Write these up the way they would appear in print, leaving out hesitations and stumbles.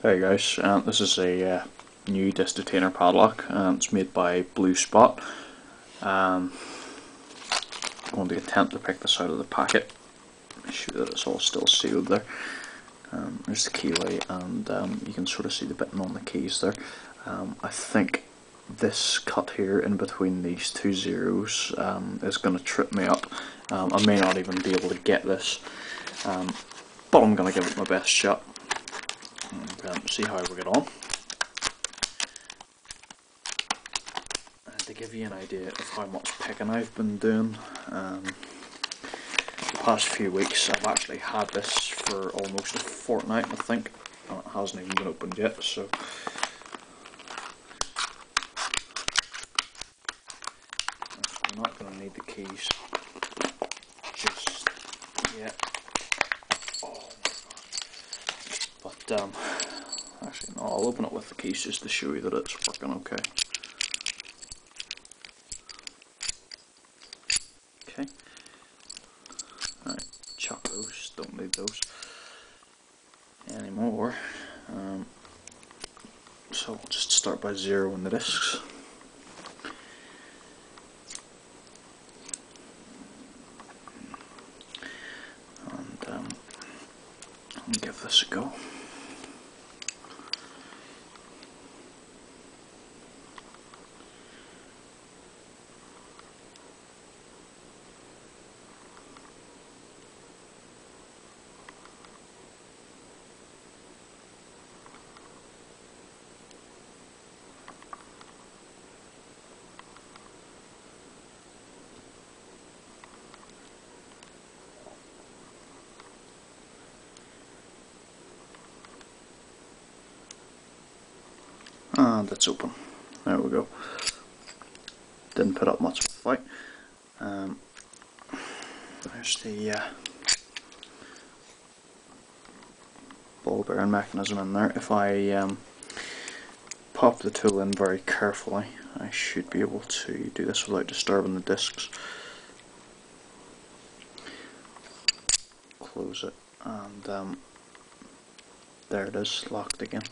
Hey guys, this is a new disc detainer padlock. It's made by Blue Spot. I'm going to attempt to pick this out of the packet. Make sure that it's all still sealed there. There's the keyway, and you can sort of see the bitting on the keys there. I think this cut here in between these two zeros is going to trip me up. I may not even be able to get this, but I'm going to give it my best shot and see how we get on. And to give you an idea of how much picking I've been doing, the past few weeks I've actually had this for almost a fortnight, I think, and it hasn't even been opened yet, so I'm not going to need the keys just yet. Oh my god. But actually no, I'll open it with the keys just to show you that it's working okay. Okay. Alright, chuck those, don't need those anymore. So I'll just start by zeroing the discs. And give this a go. And it's open. There we go. Didn't put up much of a fight. There's the ball bearing mechanism in there. If I pop the tool in very carefully, I should be able to do this without disturbing the discs. Close it, and there it is, locked again.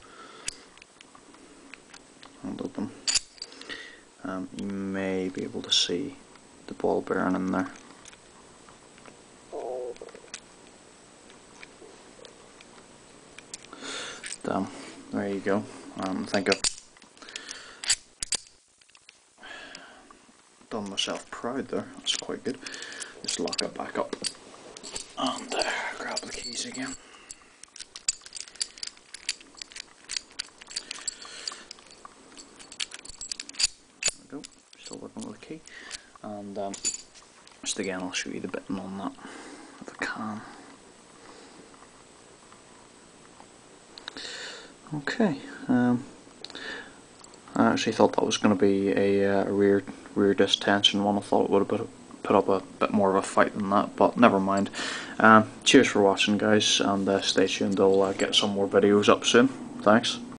And open. You may be able to see the ball bearing in there. There you go. I think I've done myself proud there. That's quite good. Just lock it back up and grab the keys again. There we go. Still working with the key. And just again, I'll show you the bitting on that if I can. Okay, I actually thought that was going to be a rear disc tension one. I thought it would have put up a bit more of a fight than that, but never mind. Cheers for watching guys, and stay tuned, I'll get some more videos up soon. Thanks.